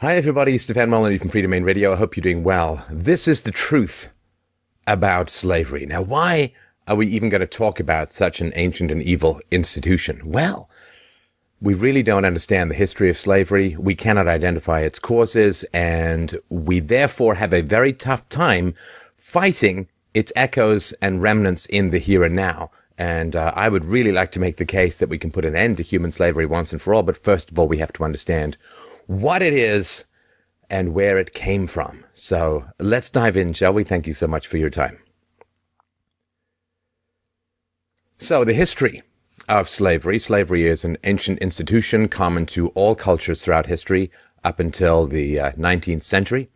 Hi everybody, Stefan Molyneux from Freedom Main Radio. I hope you're doing well. This is the truth about slavery. Now, why are we even going to talk about such an ancient and evil institution? Well, we really don't understand the history of slavery. We cannot identify its causes, and we therefore have a very tough time fighting its echoes and remnants in the here and now. And I would really like to make the case that we can put an end to human slavery once and for all. But first of all, we have to understand what it is and where it came from. So let's dive in, shall we? Thank you so much for your time. So the history of slavery. Slavery is an ancient institution common to all cultures throughout history up until the 19th century,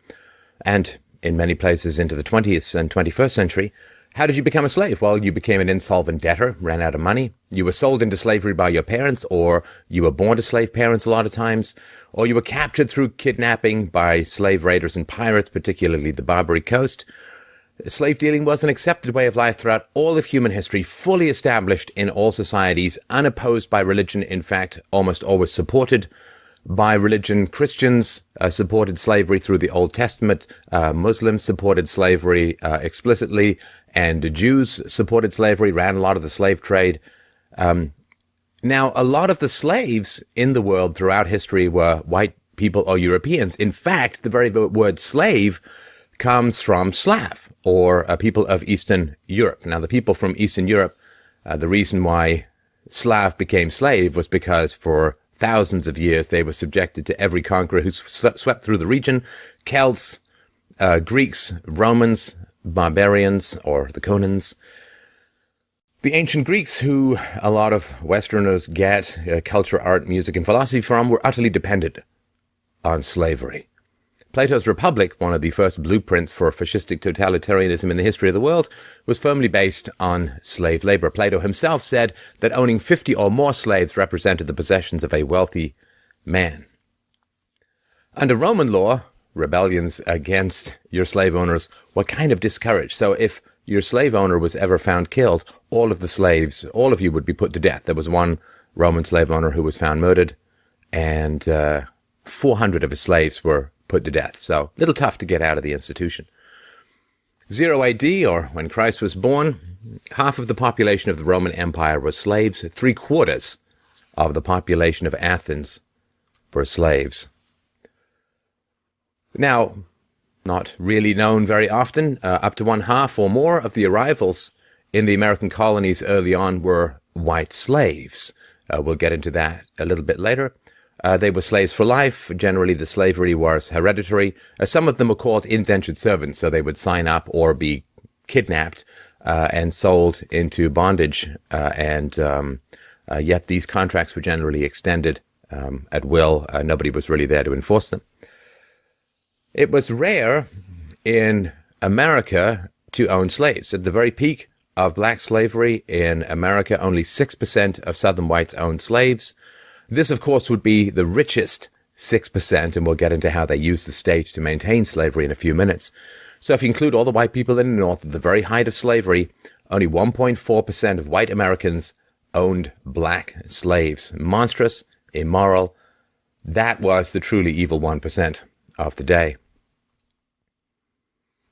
and in many places into the 20th and 21st century. How did you become a slave? Well, you became an insolvent debtor, ran out of money. You were sold into slavery by your parents, or you were born to slave parents a lot of times, or you were captured through kidnapping by slave raiders and pirates, particularly the Barbary Coast. Slave dealing was an accepted way of life throughout all of human history, fully established in all societies, unopposed by religion, in fact, almost always supported by religion. Christians supported slavery through the Old Testament. Muslims supported slavery explicitly, and Jews supported slavery, ran a lot of the slave trade. Now, a lot of the slaves in the world throughout history were white people or Europeans. In fact, the very word slave comes from Slav, or people of Eastern Europe. Now, the people from Eastern Europe, the reason why Slav became slave was because for thousands of years they were subjected to every conqueror who swept through the region: Celts, Greeks, Romans, barbarians, or the Conans. The ancient Greeks, who a lot of Westerners get culture, art, music, and philosophy from, were utterly dependent on slavery. Plato's Republic, one of the first blueprints for fascistic totalitarianism in the history of the world, was firmly based on slave labor. Plato himself said that owning 50 or more slaves represented the possessions of a wealthy man. Under Roman law, rebellions against your slave owners were kind of discouraged. So if your slave owner was ever found killed, all of the slaves, all of you would be put to death. There was one Roman slave owner who was found murdered, and 400 of his slaves were put to death. So a little tough to get out of the institution. 0 AD, or when Christ was born, half of the population of the Roman Empire was slaves. 3/4 of the population of Athens were slaves. Now, not really known very often, up to 1/2 or more of the arrivals in the American colonies early on were white slaves. We'll get into that a little bit later. They were slaves for life. Generally, the slavery was hereditary. Some of them were called indentured servants, so they would sign up or be kidnapped and sold into bondage. Yet these contracts were generally extended at will. Nobody was really there to enforce them. It was rare in America to own slaves. At the very peak of black slavery in America, only 6% of Southern whites owned slaves. This, of course, would be the richest 6%, and we'll get into how they used the state to maintain slavery in a few minutes. So if you include all the white people in the North at the very height of slavery, only 1.4% of white Americans owned black slaves. Monstrous, immoral. That was the truly evil 1% of the day.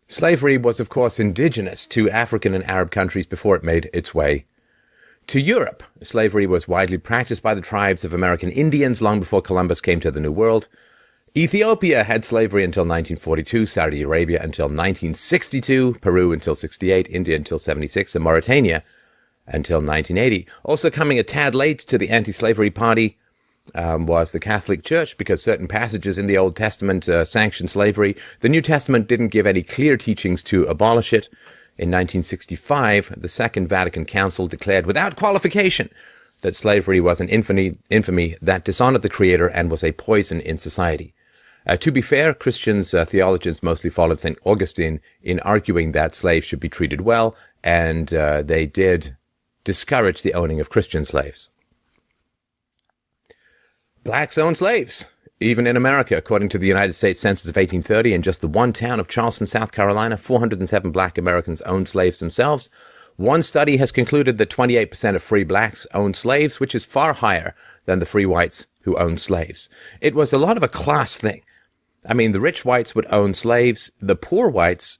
Slavery was, of course, indigenous to African and Arab countries before it made its way to Europe. Slavery was widely practiced by the tribes of American Indians long before Columbus came to the New World. Ethiopia had slavery until 1942, Saudi Arabia until 1962, Peru until 68, India until 76, and Mauritania until 1980. Also coming a tad late to the anti-slavery party was the Catholic Church, because certain passages in the Old Testament sanctioned slavery. The New Testament didn't give any clear teachings to abolish it. In 1965, the Second Vatican Council declared without qualification that slavery was an infamy that dishonored the Creator and was a poison in society. To be fair, Christians, theologians mostly followed St. Augustine in arguing that slaves should be treated well, and they did discourage the owning of Christian slaves. Blacks owned slaves. Even in America, according to the United States Census of 1830, in just the one town of Charleston, South Carolina, 407 black Americans owned slaves themselves. One study has concluded that 28% of free blacks owned slaves, which is far higher than the free whites who owned slaves. It was a lot of a class thing. I mean, the rich whites would own slaves. The poor whites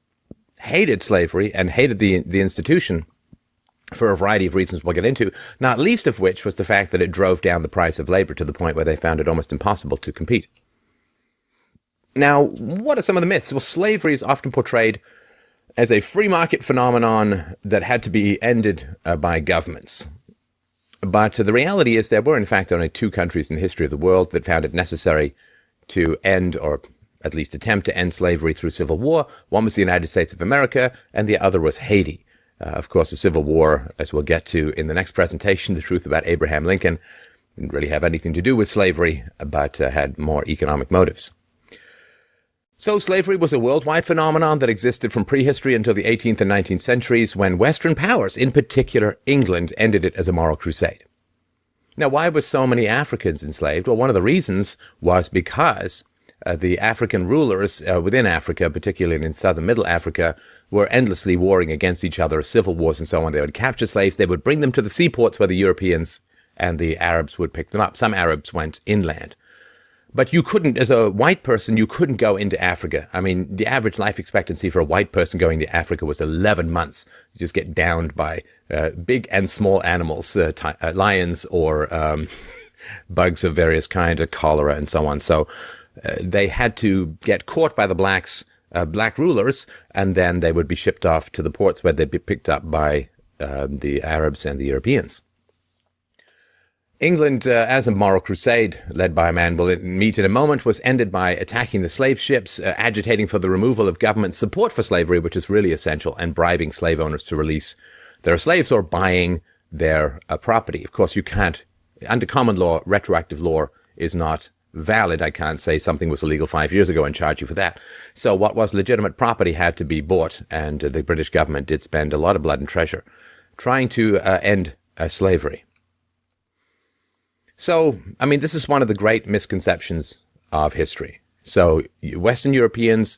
hated slavery and hated the institution for a variety of reasons we'll get into, not least of which was the fact that it drove down the price of labor to the point where they found it almost impossible to compete. Now, what are some of the myths? Well, slavery is often portrayed as a free market phenomenon that had to be ended by governments. But the reality is there were, in fact, only two countries in the history of the world that found it necessary to end, or at least attempt to end, slavery through civil war. One was the United States of America, and the other was Haiti. Of course, the Civil War, as we'll get to in the next presentation, the truth about Abraham Lincoln, didn't really have anything to do with slavery, but had more economic motives. So slavery was a worldwide phenomenon that existed from prehistory until the 18th and 19th centuries, when Western powers, in particular England, ended it as a moral crusade. Now, why were so many Africans enslaved? Well, one of the reasons was because the African rulers within Africa, particularly in southern Middle Africa, were endlessly warring against each other, civil wars and so on. They would capture slaves, they would bring them to the seaports where the Europeans and the Arabs would pick them up. Some Arabs went inland. But you couldn't, as a white person, you couldn't go into Africa. I mean, the average life expectancy for a white person going to Africa was 11 months. You just get downed by big and small animals, lions or bugs of various kinds, cholera and so on. So they had to get caught by the black rulers, and then they would be shipped off to the ports where they'd be picked up by the Arabs and the Europeans. England, as a moral crusade led by a man we'll meet in a moment, was ended by attacking the slave ships, agitating for the removal of government support for slavery, which is really essential, and bribing slave owners to release their slaves or buying their property. Of course, you can't, under common law, retroactive law is not valid. I can't say something was illegal 5 years ago and charge you for that. So what was legitimate property had to be bought, and the British government did spend a lot of blood and treasure trying to end slavery. So, I mean, this is one of the great misconceptions of history. So, Western Europeans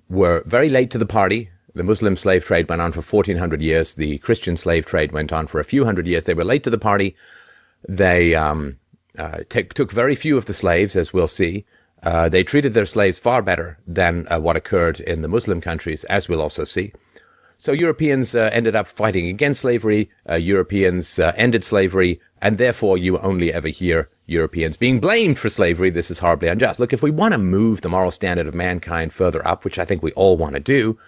were very late to the party. The Muslim slave trade went on for 1,400 years. The Christian slave trade went on for a few hundred years. They were late to the party. They took very few of the slaves, as we'll see. They treated their slaves far better than what occurred in the Muslim countries, as we'll also see. So Europeans ended up fighting against slavery. Europeans ended slavery, and therefore you only ever hear Europeans being blamed for slavery. This is horribly unjust. Look, if we want to move the moral standard of mankind further up, which I think we all want to do,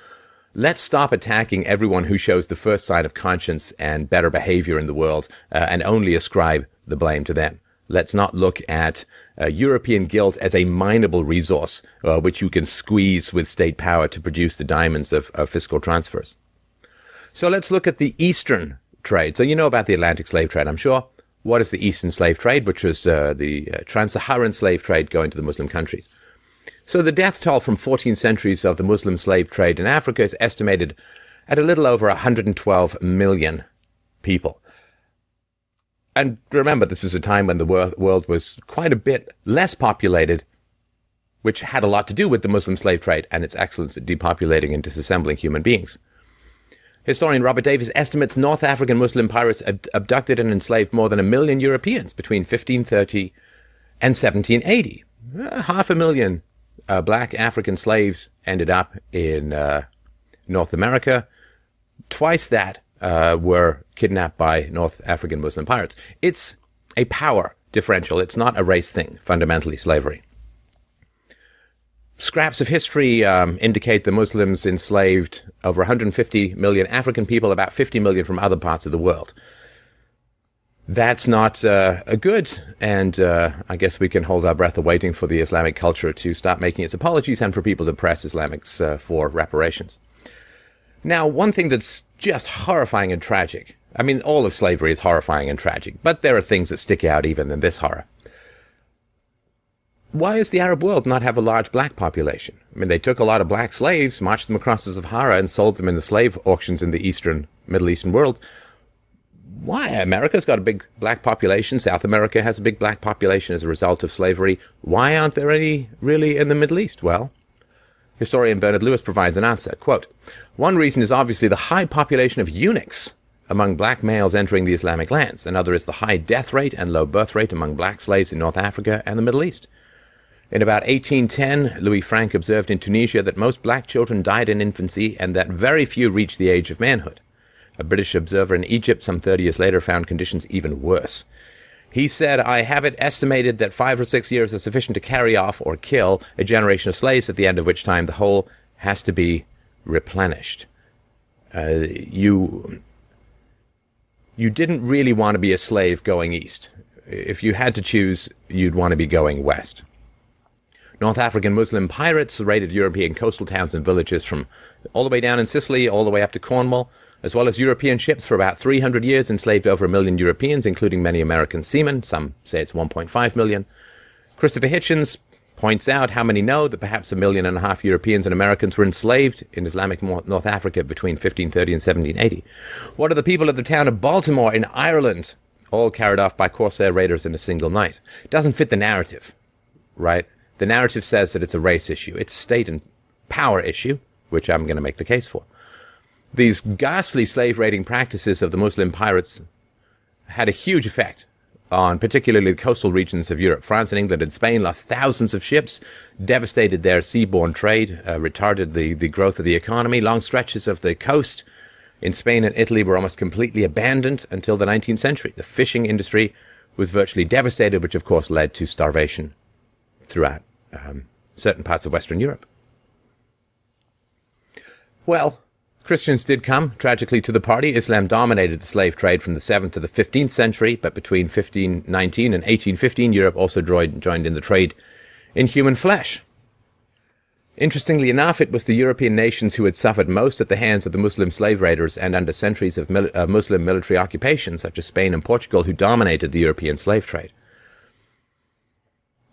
let's stop attacking everyone who shows the first sign of conscience and better behavior in the world and only ascribe the blame to them. Let's not look at European guilt as a mineable resource, which you can squeeze with state power to produce the diamonds of fiscal transfers. So let's look at the Eastern trade. So you know about the Atlantic slave trade, I'm sure. What is the Eastern slave trade, which was the trans-Saharan slave trade going to the Muslim countries? So the death toll from 14 centuries of the Muslim slave trade in Africa is estimated at a little over 112 million people. And remember, this is a time when the world was quite a bit less populated, which had a lot to do with the Muslim slave trade and its excellence at depopulating and disassembling human beings. Historian Robert Davis estimates North African Muslim pirates abducted and enslaved more than 1 million Europeans between 1530 and 1780. 500,000 black African slaves ended up in North America. Twice that were kidnapped by North African Muslim pirates. It's a power differential. It's not a race thing, fundamentally, slavery. Scraps of history indicate the Muslims enslaved over 150 million African people, about 50 million from other parts of the world. That's not good, and I guess we can hold our breath awaiting for the Islamic culture to start making its apologies and for people to press Islamics for reparations. Now, one thing that's just horrifying and tragic, I mean, all of slavery is horrifying and tragic, but there are things that stick out even in this horror. Why does the Arab world not have a large black population? I mean, they took a lot of black slaves, marched them across the Sahara, and sold them in the slave auctions in the Middle Eastern world. Why? America's got a big black population. South America has a big black population as a result of slavery. Why aren't there any really in the Middle East? Well, historian Bernard Lewis provides an answer. Quote, one reason is obviously the high population of eunuchs among black males entering the Islamic lands. Another is the high death rate and low birth rate among black slaves in North Africa and the Middle East. In about 1810, Louis Frank observed in Tunisia that most black children died in infancy and that very few reached the age of manhood. A British observer in Egypt some 30 years later found conditions even worse. He said, "I have it estimated that 5 or 6 years are sufficient to carry off or kill a generation of slaves, at the end of which time the whole has to be replenished." You didn't really want to be a slave going east. If you had to choose, you'd want to be going west. North African Muslim pirates raided European coastal towns and villages from all the way down in Sicily, all the way up to Cornwall, as well as European ships for about 300 years, enslaved over 1 million Europeans, including many American seamen. Some say it's 1.5 million. Christopher Hitchens points out how many know that perhaps 1.5 million Europeans and Americans were enslaved in Islamic North Africa between 1530 and 1780. What are the people of the town of Baltimore in Ireland, all carried off by Corsair raiders in a single night? It doesn't fit the narrative, right? The narrative says that it's a race issue. It's a state and power issue, which I'm going to make the case for. These ghastly slave raiding practices of the Muslim pirates had a huge effect on particularly the coastal regions of Europe. France and England and Spain lost thousands of ships, devastated their seaborne trade, retarded the growth of the economy. Long stretches of the coast in Spain and Italy were almost completely abandoned until the 19th century. The fishing industry was virtually devastated, which of course led to starvation throughout certain parts of Western Europe. Well, Christians did come, tragically, to the party. Islam dominated the slave trade from the 7th to the 15th century, but between 1519 and 1815, Europe also joined in the trade in human flesh. Interestingly enough, it was the European nations who had suffered most at the hands of the Muslim slave raiders and under centuries of Muslim military occupation, such as Spain and Portugal, who dominated the European slave trade.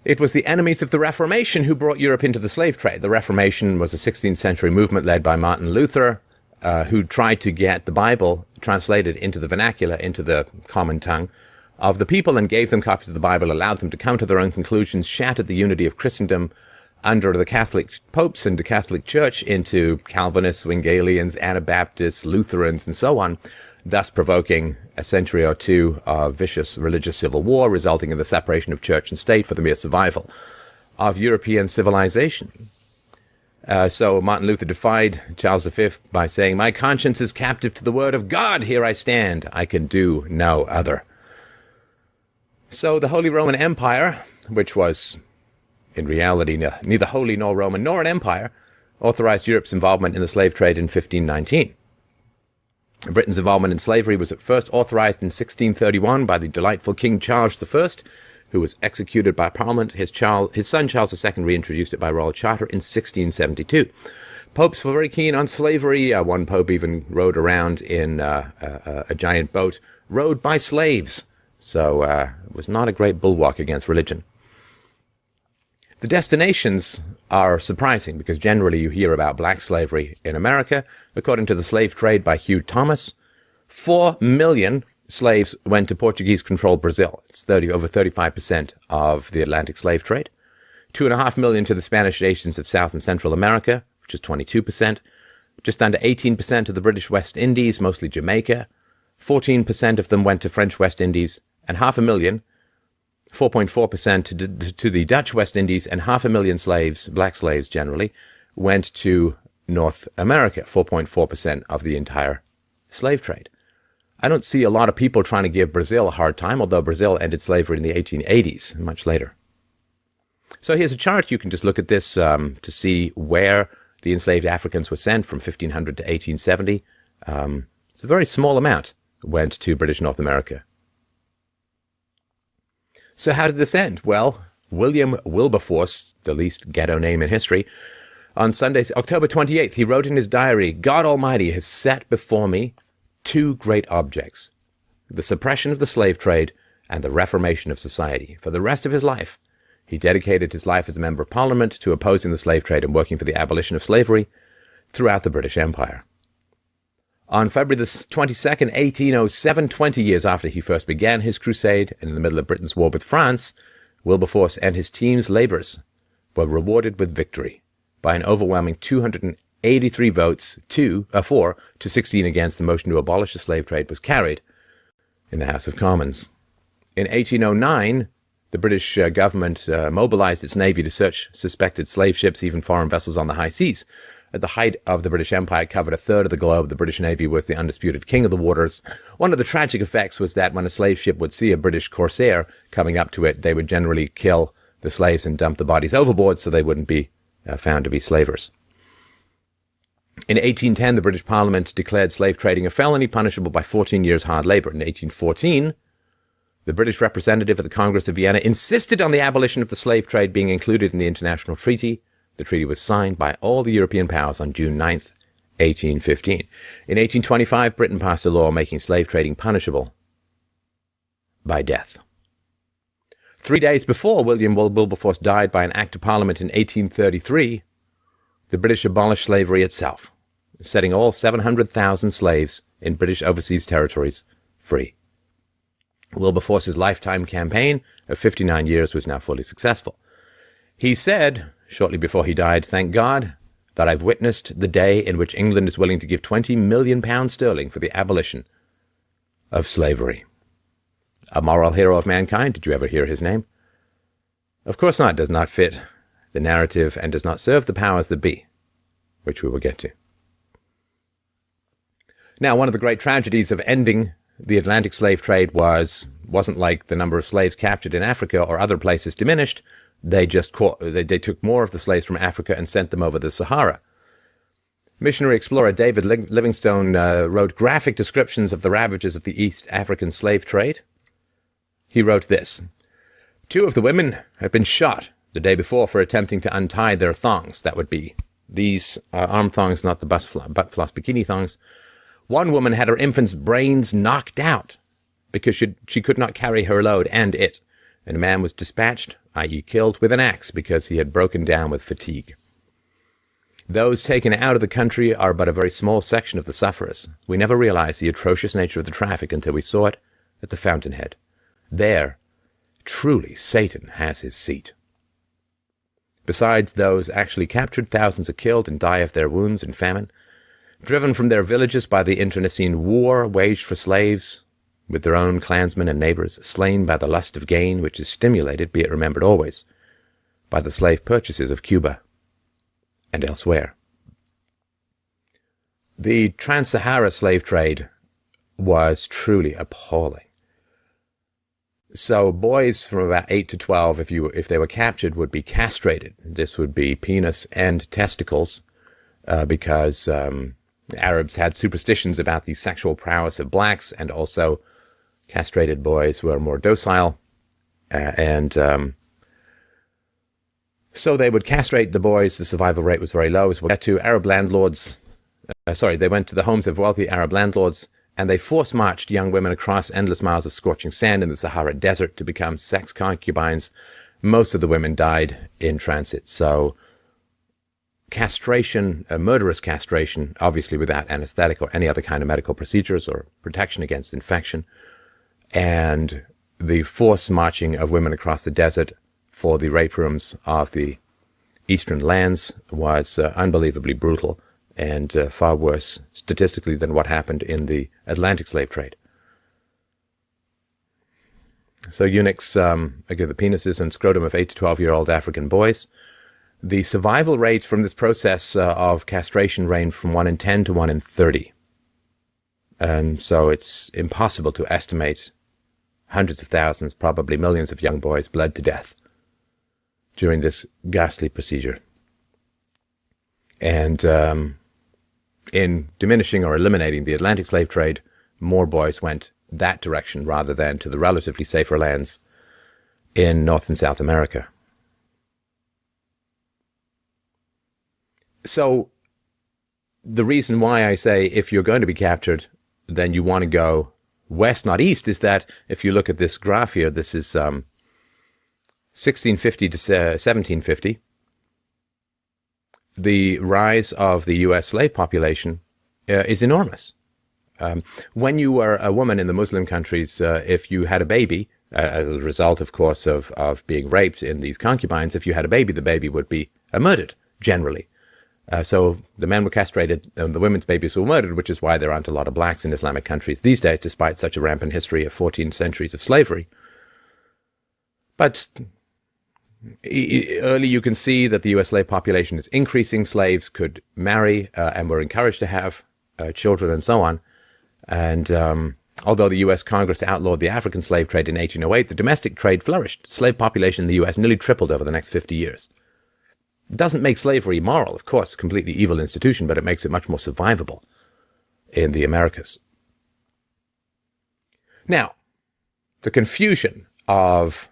It was the enemies of the Reformation who brought Europe into the slave trade. The Reformation was a 16th century movement led by Martin Luther, who tried to get the Bible translated into the vernacular, into the common tongue of the people, and gave them copies of the Bible, allowed them to come to their own conclusions, shattered the unity of Christendom under the Catholic popes and the Catholic Church into Calvinists, Zwinglians, Anabaptists, Lutherans, and so on, thus provoking a century or two of vicious religious civil war, resulting in the separation of church and state for the mere survival of European civilization. So Martin Luther defied Charles V by saying, "My conscience is captive to the word of God. Here I stand. I can do no other." So the Holy Roman Empire, which was in reality neither holy nor Roman nor an empire, authorized Europe's involvement in the slave trade in 1519. Britain's involvement in slavery was at first authorized in 1631 by the delightful King Charles I, who was executed by Parliament. His son Charles II reintroduced it by royal charter in 1672. Popes were very keen on slavery. One pope even rode around in a giant boat rowed by slaves. So it was not a great bulwark against religion. The destinations are surprising because generally you hear about black slavery in America. According to the Slave Trade by Hugh Thomas, 4 million slaves went to Portuguese-controlled Brazil. It's over 35% of the Atlantic slave trade. 2.5 million to the Spanish nations of South and Central America, which is 22%. Just under 18% to the British West Indies, mostly Jamaica. 14% of them went to French West Indies, and 500,000, 4.4% to the Dutch West Indies, and 500,000 slaves, black slaves generally, went to North America, 4.4% of the entire slave trade. I don't see a lot of people trying to give Brazil a hard time, although Brazil ended slavery in the 1880s, much later. So here's a chart. You can just look at this to see where the enslaved Africans were sent from 1500 to 1870. It's a very small amount went to British North America. So how did this end? Well, William Wilberforce, the least ghetto name in history, on Sunday, October 28th, he wrote in his diary, "God Almighty has set before me 2 great objects, the suppression of the slave trade and the reformation of society." For the rest of his life, he dedicated his life as a member of Parliament to opposing the slave trade and working for the abolition of slavery throughout the British Empire. On February the 22nd, 1807, 20 years after he first began his crusade and in the middle of Britain's war with France, Wilberforce and his team's labors were rewarded with victory by an overwhelming 283 votes, 4 to 16 against. The motion to abolish the slave trade was carried in the House of Commons. In 1809, The British government mobilized its navy to search suspected slave ships, even foreign vessels on the high seas. At the height of the British Empire, it covered a third of the globe. The British Navy was the undisputed king of the waters. One of the tragic effects was that when a slave ship would see a British corsair coming up to it, they would generally kill the slaves and dump the bodies overboard so they wouldn't be found to be slavers. In 1810, the British Parliament declared slave trading a felony punishable by 14 years hard labor. In 1814, the British representative at the Congress of Vienna insisted on the abolition of the slave trade being included in the international treaty. The treaty was signed by all the European powers on June 9th, 1815. In 1825, Britain passed a law making slave trading punishable by death. 3 days before William Wilberforce died by an act of Parliament in 1833, the British abolished slavery itself, setting all 700,000 slaves in British overseas territories free. Wilberforce's lifetime campaign of 59 years was now fully successful. He said, shortly before he died, "Thank God that I've witnessed the day in which England is willing to give £20 million sterling for the abolition of slavery." A moral hero of mankind. Did you ever hear his name? Of course not. Does not fit the narrative and does not serve the powers that be, which we will get to. Now, one of the great tragedies of ending the Atlantic slave trade wasn't like the number of slaves captured in Africa or other places diminished. They just they took more of the slaves from Africa and sent them over the Sahara. Missionary explorer David Livingstone wrote graphic descriptions of the ravages of the East African slave trade. He wrote this: 2 of the women had been shot the day before for attempting to untie their thongs. That would be these arm thongs, not the butt floss bikini thongs. One woman had her infant's brains knocked out because she could not carry her load and it. And a man was dispatched, i.e. killed, with an axe because he had broken down with fatigue. Those taken out of the country are but a very small section of the sufferers. We never realized the atrocious nature of the traffic until we saw it at the fountainhead. There, truly, Satan has his seat. Besides those actually captured, thousands are killed and die of their wounds and famine, driven from their villages by the internecine war waged for slaves with their own clansmen and neighbors, slain by the lust of gain, which is stimulated, be it remembered always, by the slave purchases of Cuba and elsewhere. The Trans-Sahara slave trade was truly appalling. So boys from about 8 to 12, if they were captured, would be castrated. This would be penis and testicles, because Arabs had superstitions about the sexual prowess of blacks, and also castrated boys were more docile, so they would castrate the boys. The survival rate was very low. As we'll get to, Arab landlords, they went to the homes of wealthy Arab landlords, and they force-marched young women across endless miles of scorching sand in the Sahara Desert to become sex concubines. Most of the women died in transit. So castration, murderous castration, obviously without anesthetic or any other kind of medical procedures or protection against infection, and the forced marching of women across the desert for the rape rooms of the eastern lands was unbelievably brutal and far worse statistically than what happened in the Atlantic slave trade. So eunuchs, again, the penises and scrotum of 8 to 12-year-old African boys. The survival rate from this process of castration ranged from 1 in 10 to 1 in 30. So it's impossible to estimate. Hundreds of thousands, probably millions of young boys bled to death during this ghastly procedure. And in diminishing or eliminating the Atlantic slave trade, more boys went that direction rather than to the relatively safer lands in North and South America. So the reason why I say if you're going to be captured, then you want to go west, not east, is that if you look at this graph here, this is 1650 to 1750, the rise of the U.S. slave population is enormous. When you were a woman in the Muslim countries, if you had a baby, as a result, of course, of being raped in these concubines, if you had a baby, the baby would be murdered, generally. So the men were castrated and the women's babies were murdered, which is why there aren't a lot of blacks in Islamic countries these days, despite such a rampant history of 14 centuries of slavery. But early you can see that the U.S. slave population is increasing. Slaves could marry and were encouraged to have children and so on. And although the U.S. Congress outlawed the African slave trade in 1808, the domestic trade flourished. Slave population in the U.S. nearly tripled over the next 50 years. It doesn't make slavery moral, of course, a completely evil institution, but it makes it much more survivable in the Americas. Now, the confusion of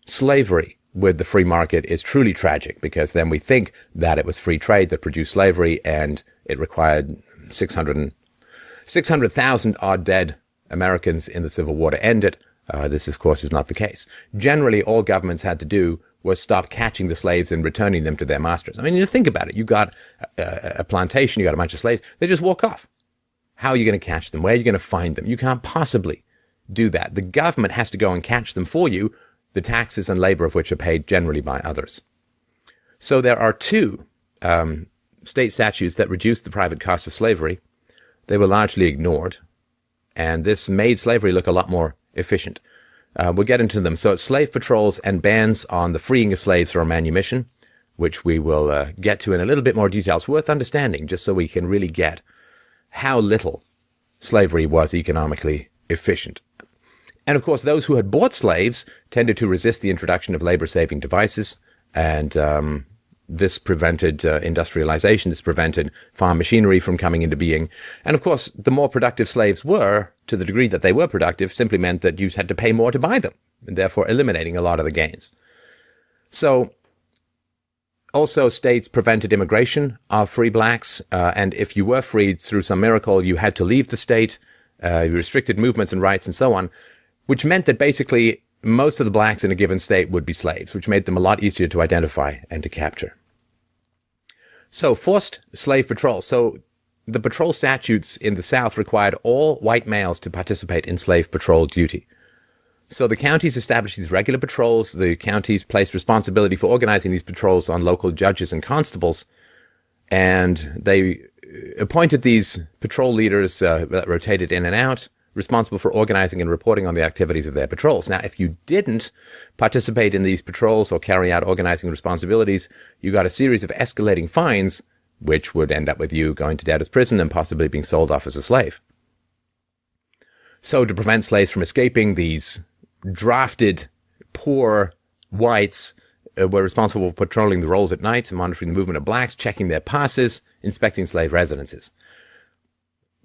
slavery with the free market is truly tragic, because then we think that it was free trade that produced slavery and it required 600,000 odd dead Americans in the Civil War to end it. This, of course, is not the case. Generally, all governments had to do was stop catching the slaves and returning them to their masters. I mean, you think about it. You got a plantation, you got a bunch of slaves. They just walk off. How are you going to catch them? Where are you going to find them? You can't possibly do that. The government has to go and catch them for you, the taxes and labor of which are paid generally by others. So there are two state statutes that reduced the private cost of slavery. They were largely ignored, and this made slavery look a lot more efficient. We'll get into them. So it's slave patrols and bans on the freeing of slaves from manumission, which we will get to in a little bit more detail. It's worth understanding just so we can really get how little slavery was economically efficient. And of course, those who had bought slaves tended to resist the introduction of labor-saving devices, and this prevented industrialization. This prevented farm machinery from coming into being. And of course, the more productive slaves were, to the degree that they were productive, simply meant that you had to pay more to buy them, and therefore eliminating a lot of the gains. So also, states prevented immigration of free blacks, and if you were freed through some miracle, you had to leave the state, restricted movements and rights and so on, which meant that basically most of the blacks in a given state would be slaves, which made them a lot easier to identify and to capture. So forced slave patrol. So the patrol statutes in the South required all white males to participate in slave patrol duty. So the counties established these regular patrols. The counties placed responsibility for organizing these patrols on local judges and constables, and they appointed these patrol leaders that rotated in and out, responsible for organizing and reporting on the activities of their patrols. Now, if you didn't participate in these patrols or carry out organizing responsibilities, you got a series of escalating fines, which would end up with you going to debtor's prison and possibly being sold off as a slave. So to prevent slaves from escaping, these drafted, poor whites were responsible for patrolling the rolls at night, monitoring the movement of blacks, checking their passes, inspecting slave residences.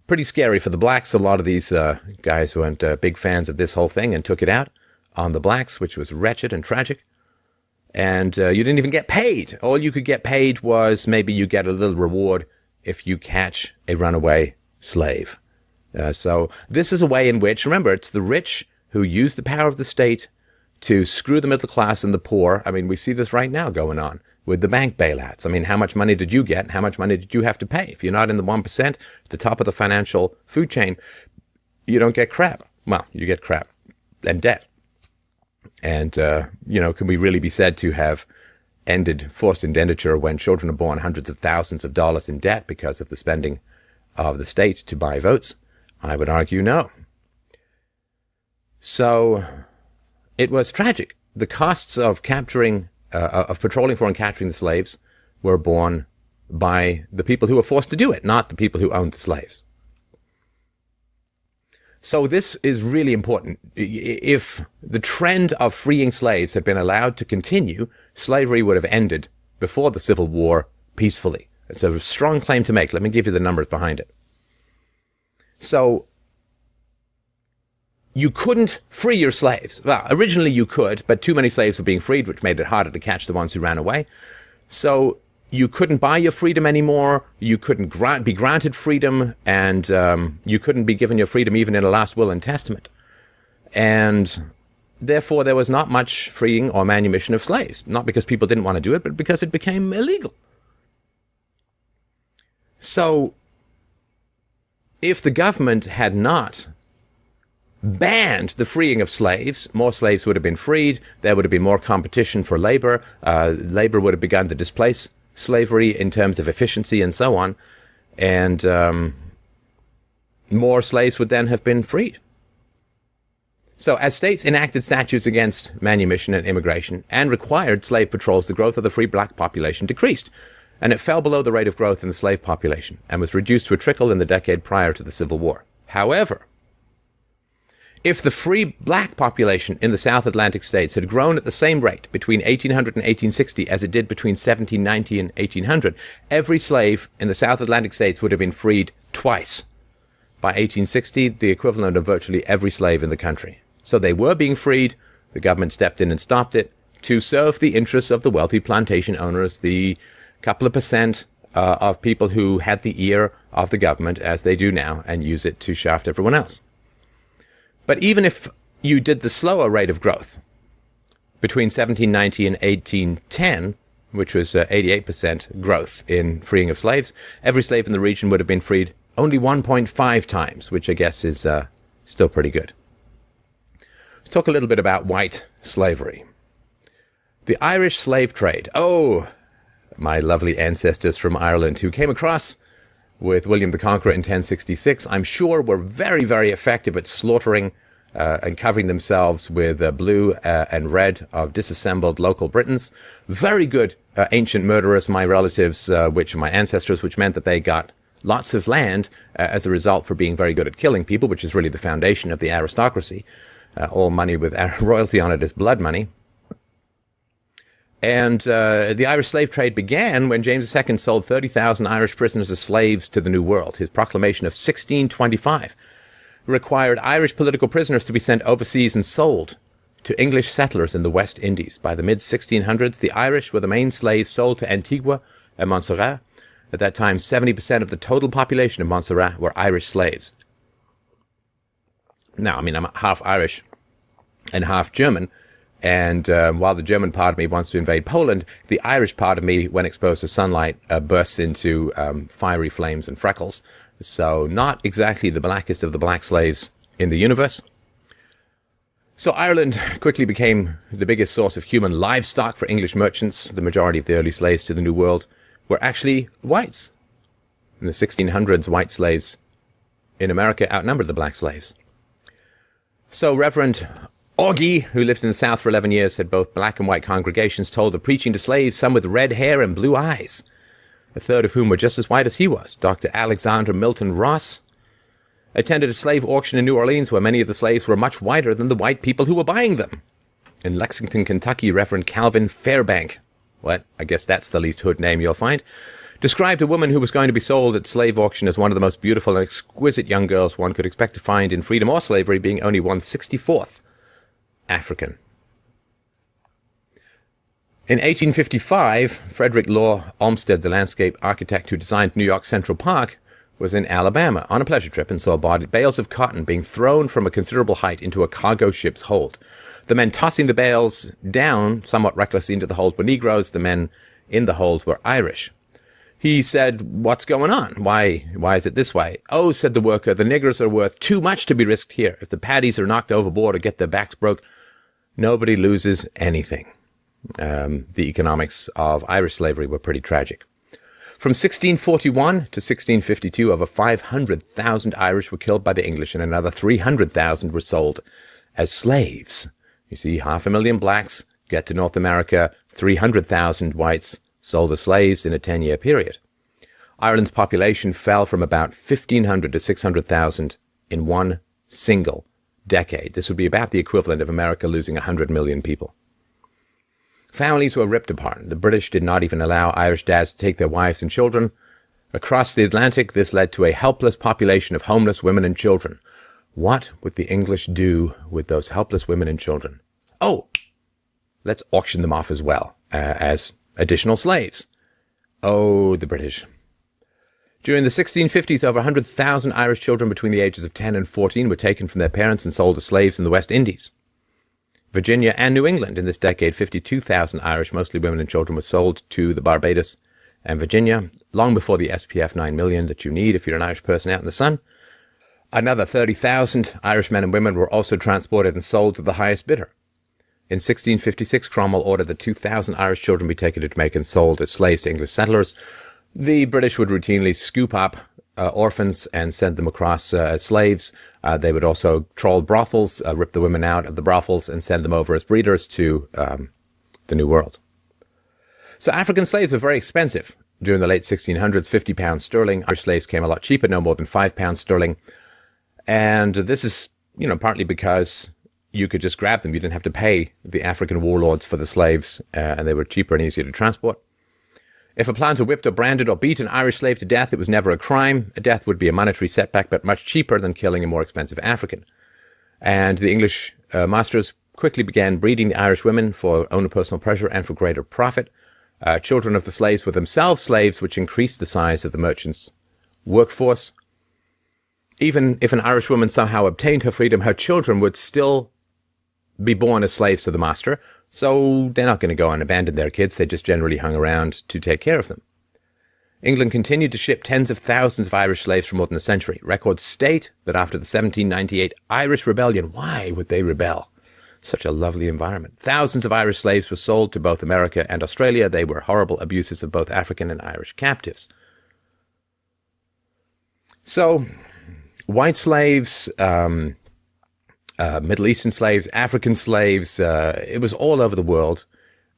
Pretty scary for the blacks. A lot of these guys weren't big fans of this whole thing and took it out on the blacks, which was wretched and tragic. And you didn't even get paid. All you could get paid was maybe you get a little reward if you catch a runaway slave. So this is a way in which, remember, it's the rich who use the power of the state to screw the middle class and the poor. I mean, we see this right now going on with the bank bailouts. I mean, how much money did you get and how much money did you have to pay? If you're not in the 1%, at the top of the financial food chain, you don't get crap. Well, you get crap and debt. And, can we really be said to have ended forced indenture when children are born hundreds of thousands of dollars in debt because of the spending of the state to buy votes? I would argue no. So it was tragic. The costs of capturing of patrolling for and capturing the slaves were borne by the people who were forced to do it, not the people who owned the slaves. So this is really important. If the trend of freeing slaves had been allowed to continue, slavery would have ended before the Civil War peacefully. It's a strong claim to make. Let me give you the numbers behind it. So you couldn't free your slaves. Well, originally you could, but too many slaves were being freed, which made it harder to catch the ones who ran away. So you couldn't buy your freedom anymore. You couldn't be granted freedom, and you couldn't be given your freedom even in a last will and testament. And therefore, there was not much freeing or manumission of slaves, not because people didn't want to do it, but because it became illegal. So if the government had not banned the freeing of slaves, more slaves would have been freed. There would have been more competition for labor. Labor would have begun to displace slavery in terms of efficiency and so on. And more slaves would then have been freed. So as states enacted statutes against manumission and immigration and required slave patrols, the growth of the free black population decreased, and it fell below the rate of growth in the slave population and was reduced to a trickle in the decade prior to the Civil War. However, if the free black population in the South Atlantic states had grown at the same rate between 1800 and 1860 as it did between 1790 and 1800, every slave in the South Atlantic states would have been freed twice. By 1860, the equivalent of virtually every slave in the country. So they were being freed. The government stepped in and stopped it to serve the interests of the wealthy plantation owners, the couple of percent of people who had the ear of the government, as they do now, and use it to shaft everyone else. But even if you did the slower rate of growth between 1790 and 1810, which was 88% growth in freeing of slaves, every slave in the region would have been freed only 1.5 times, which I guess is still pretty good. Let's talk a little bit about white slavery. The Irish slave trade. Oh, my lovely ancestors from Ireland who came across with William the Conqueror in 1066, I'm sure were very, very effective at slaughtering and covering themselves with blue and red of disassembled local Britons. Very good ancient murderers, my relatives, which are my ancestors, which meant that they got lots of land as a result for being very good at killing people, which is really the foundation of the aristocracy. All money with royalty on it is blood money. And the Irish slave trade began when James II sold 30,000 Irish prisoners as slaves to the New World. His proclamation of 1625 required Irish political prisoners to be sent overseas and sold to English settlers in the West Indies. By the mid-1600s, the Irish were the main slaves sold to Antigua and Montserrat. At that time, 70% of the total population of Montserrat were Irish slaves. Now, I mean, I'm half Irish and half German. And while the German part of me wants to invade Poland, the Irish part of me, when exposed to sunlight, bursts into fiery flames and freckles. So not exactly the blackest of the black slaves in the universe. So Ireland quickly became the biggest source of human livestock for English merchants. The majority of the early slaves to the New World were actually whites. In the 1600s, white slaves in America outnumbered the black slaves. So Reverend Augie, who lived in the South for 11 years, had both black and white congregations, told of preaching to slaves, some with red hair and blue eyes, a third of whom were just as white as he was. Dr. Alexander Milton Ross attended a slave auction in New Orleans where many of the slaves were much whiter than the white people who were buying them. In Lexington, Kentucky, Reverend Calvin Fairbank, I guess that's the least hood name you'll find, described a woman who was going to be sold at slave auction as one of the most beautiful and exquisite young girls one could expect to find in freedom or slavery, being only 1/64th African. In 1855, Frederick Law Olmsted, the landscape architect who designed New York Central Park, was in Alabama on a pleasure trip and saw bales of cotton being thrown from a considerable height into a cargo ship's hold. The men tossing the bales down somewhat recklessly into the hold were Negroes. The men in the hold were Irish. He said, "What's going on? Why is it this way?" "Oh," said the worker, "the niggers are worth too much to be risked here. If the paddies are knocked overboard or get their backs broke, nobody loses anything." The economics of Irish slavery were pretty tragic. From 1641 to 1652, over 500,000 Irish were killed by the English, and another 300,000 were sold as slaves. You see, 500,000 blacks get to North America, 300,000 whites sold as slaves in a 10-year period. Ireland's population fell from about 1,500 to 600,000 in one single decade. This would be about the equivalent of America losing 100 million people. Families were ripped apart. The British did not even allow Irish dads to take their wives and children. Across the Atlantic, this led to a helpless population of homeless women and children. What would the English do with those helpless women and children? Oh, let's auction them off as well, as additional slaves. Oh, the British. During the 1650s, over 100,000 Irish children between the ages of 10 and 14 were taken from their parents and sold as slaves in the West Indies. Virginia and New England. In this decade, 52,000 Irish, mostly women and children, were sold to the Barbados and Virginia, long before the SPF 9 million that you need if you're an Irish person out in the sun. Another 30,000 Irish men and women were also transported and sold to the highest bidder. In 1656, Cromwell ordered that 2,000 Irish children be taken to Jamaica and sold as slaves to English settlers. The British would routinely scoop up orphans and send them across as slaves. They would also trawl brothels, rip the women out of the brothels, and send them over as breeders to the New World. So African slaves were very expensive during the late 1600s, £50 sterling. Irish slaves came a lot cheaper, no more than £5 sterling. And this is, partly because you could just grab them. You didn't have to pay the African warlords for the slaves, and they were cheaper and easier to transport. If a planter whipped or branded or beat an Irish slave to death, it was never a crime. A death would be a monetary setback, but much cheaper than killing a more expensive African. And the English masters quickly began breeding the Irish women for own personal pleasure and for greater profit. Children of the slaves were themselves slaves, which increased the size of the merchants' workforce. Even if an Irish woman somehow obtained her freedom, her children would still be born as slaves to the master, so they're not going to go and abandon their kids. They just generally hung around to take care of them. England continued to ship tens of thousands of Irish slaves for more than a century. Records state that after the 1798 Irish Rebellion, why would they rebel? Such a lovely environment. Thousands of Irish slaves were sold to both America and Australia. They were horrible abuses of both African and Irish captives. So, white slaves, Middle Eastern slaves, African slaves, it was all over the world.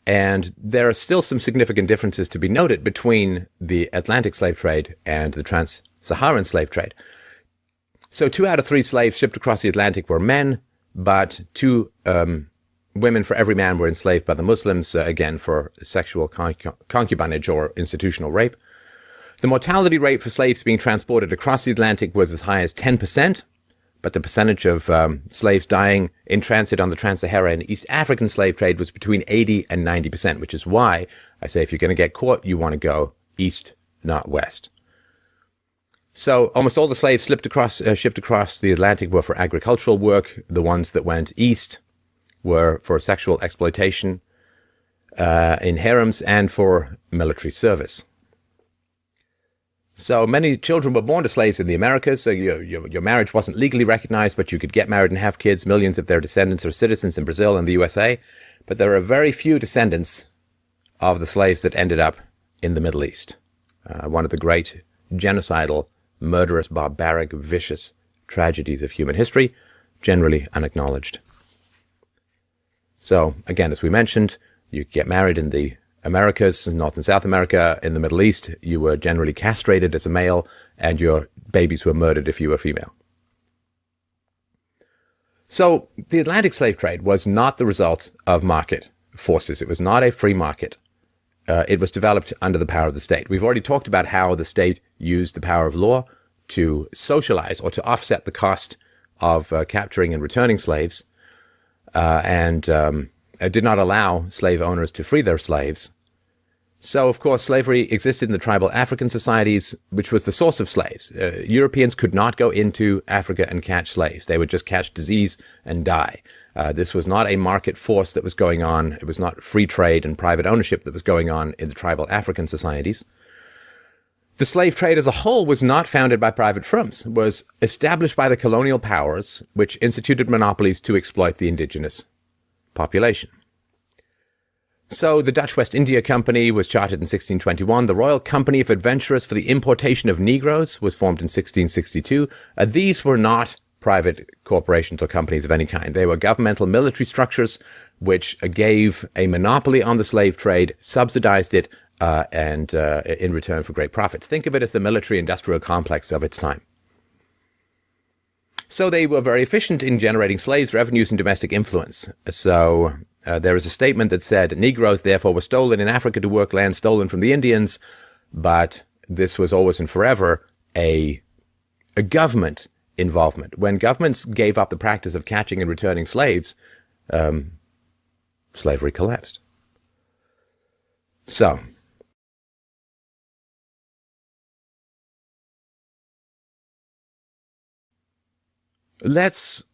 And there are still some significant differences to be noted between the Atlantic slave trade and the trans-Saharan slave trade. So 2 out of 3 slaves shipped across the Atlantic were men, but 2 women for every man were enslaved by the Muslims, again, for sexual concubinage or institutional rape. The mortality rate for slaves being transported across the Atlantic was as high as 10%. But the percentage of slaves dying in transit on the Trans-Saharan and East African slave trade was between 80 and 90%, which is why I say if you're going to get caught, you want to go east, not west. So almost all the slaves shipped across the Atlantic were for agricultural work. The ones that went east were for sexual exploitation in harems and for military service. So many children were born to slaves in the Americas. So your marriage wasn't legally recognized, but you could get married and have kids. Millions of their descendants are citizens in Brazil and the USA. But there are very few descendants of the slaves that ended up in the Middle East. One of the great genocidal, murderous, barbaric, vicious tragedies of human history, generally unacknowledged. So again, as we mentioned, you get married in the Americas, North and South America. In the Middle East, you were generally castrated as a male, and your babies were murdered if you were female. So the Atlantic slave trade was not the result of market forces. It was not a free market. It was developed under the power of the state. We've already talked about how the state used the power of law to socialize or to offset the cost of capturing and returning slaves, and did not allow slave owners to free their slaves. So, of course, slavery existed in the tribal African societies, which was the source of slaves. Europeans could not go into Africa and catch slaves. They would just catch disease and die. This was not a market force that was going on. It was not free trade and private ownership that was going on in the tribal African societies. The slave trade as a whole was not founded by private firms. It was established by the colonial powers, which instituted monopolies to exploit the indigenous population. So the Dutch West India Company was chartered in 1621. The Royal Company of Adventurers for the Importation of Negroes was formed in 1662. These were not private corporations or companies of any kind. They were governmental military structures which gave a monopoly on the slave trade, subsidized it, and in return for great profits. Think of it as the military-industrial complex of its time. So they were very efficient in generating slaves, revenues, and domestic influence. So there is a statement that said, Negroes, therefore, were stolen in Africa to work land stolen from the Indians, but this was always and forever a government involvement. When governments gave up the practice of catching and returning slaves, slavery collapsed. So let's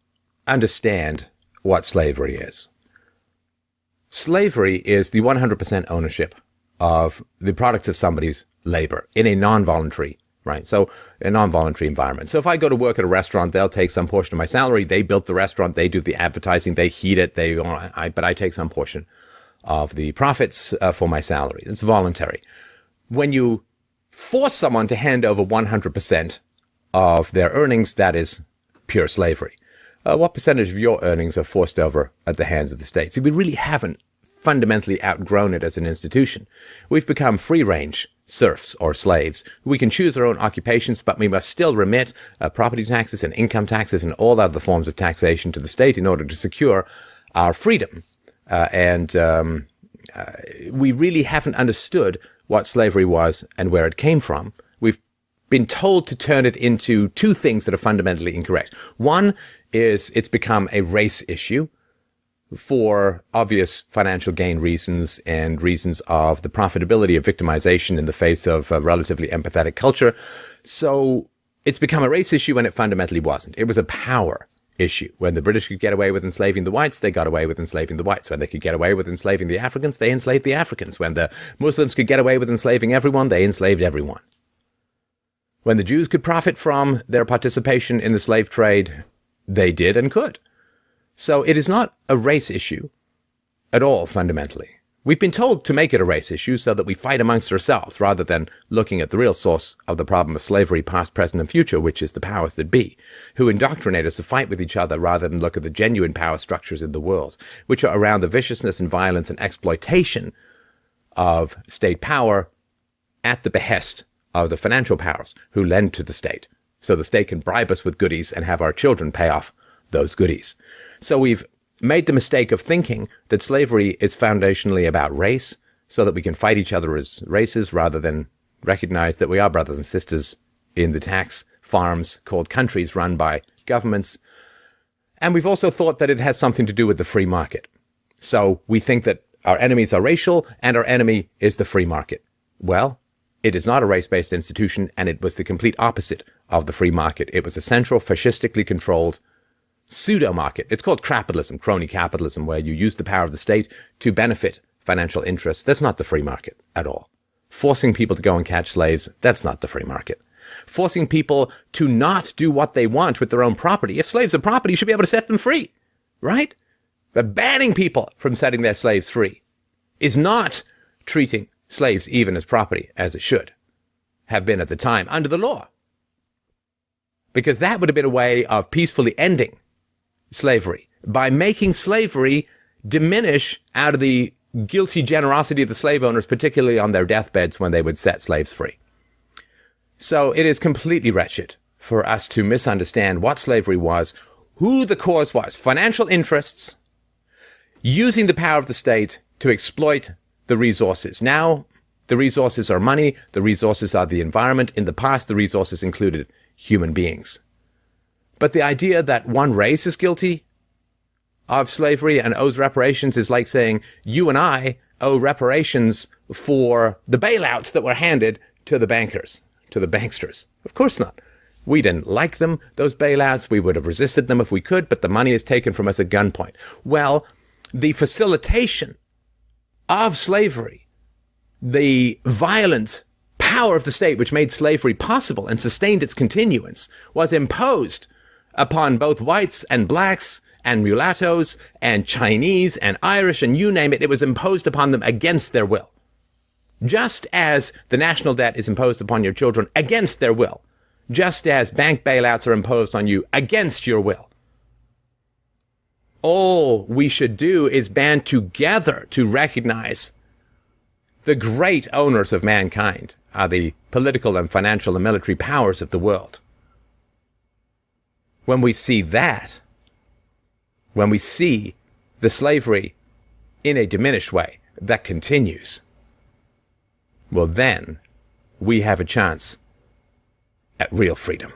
understand what slavery is. Slavery is the 100% ownership of the products of somebody's labor in a non-voluntary, right? So a non-voluntary environment. So if I go to work at a restaurant, they'll take some portion of my salary. They built the restaurant. They do the advertising. They heat it. But I take some portion of the profits for my salary. It's voluntary. When you force someone to hand over 100% of their earnings, that is pure slavery. What percentage of your earnings are forced over at the hands of the state? See, we really haven't fundamentally outgrown it as an institution. We've become free-range serfs or slaves. We can choose our own occupations, but we must still remit property taxes and income taxes and all other forms of taxation to the state in order to secure our freedom. We really haven't understood what slavery was and where it came from. We've been told to turn it into two things that are fundamentally incorrect. One is it's become a race issue for obvious financial gain reasons and reasons of the profitability of victimization in the face of a relatively empathetic culture. So it's become a race issue when it fundamentally wasn't. It was a power issue. When the British could get away with enslaving the whites, they got away with enslaving the whites. When they could get away with enslaving the Africans, they enslaved the Africans. When the Muslims could get away with enslaving everyone, they enslaved everyone. When the Jews could profit from their participation in the slave trade, they did and could. So it is not a race issue at all, fundamentally. We've been told to make it a race issue so that we fight amongst ourselves rather than looking at the real source of the problem of slavery, past, present, and future, which is the powers that be, who indoctrinate us to fight with each other rather than look at the genuine power structures in the world, which are around the viciousness and violence and exploitation of state power at the behest of the financial powers who lend to the state, so the state can bribe us with goodies and have our children pay off those goodies. So we've made the mistake of thinking that slavery is foundationally about race, so that we can fight each other as races rather than recognize that we are brothers and sisters in the tax farms called countries run by governments. And we've also thought that it has something to do with the free market. So we think that our enemies are racial and our enemy is the free market. Well, it is not a race-based institution, and it was the complete opposite of the free market. It was a central, fascistically controlled pseudo-market. It's called crapitalism, crony capitalism, where you use the power of the state to benefit financial interests. That's not the free market at all. Forcing people to go and catch slaves, that's not the free market. Forcing people to not do what they want with their own property. If slaves are property, you should be able to set them free, right? But banning people from setting their slaves free is not treating slaves even as property, as it should have been at the time under the law. Because that would have been a way of peacefully ending slavery by making slavery diminish out of the guilty generosity of the slave owners, particularly on their deathbeds when they would set slaves free. So it is completely wretched for us to misunderstand what slavery was, who the cause was. Financial interests using the power of the state to exploit the resources. Now, the resources are money. The resources are the environment. In the past, the resources included human beings. But the idea that one race is guilty of slavery and owes reparations is like saying you and I owe reparations for the bailouts that were handed to the bankers, to the banksters. Of course not. We didn't like them, those bailouts. We would have resisted them if we could, but the money is taken from us at gunpoint. Well, the facilitation of slavery, the violent power of the state which made slavery possible and sustained its continuance, was imposed upon both whites and blacks and mulattoes and Chinese and Irish and you name it. It was imposed upon them against their will. Just as the national debt is imposed upon your children against their will. Just as bank bailouts are imposed on you against your will. All we should do is band together to recognize the great owners of mankind are the political and financial and military powers of the world. When we see that, when we see the slavery in a diminished way that continues, well then we have a chance at real freedom.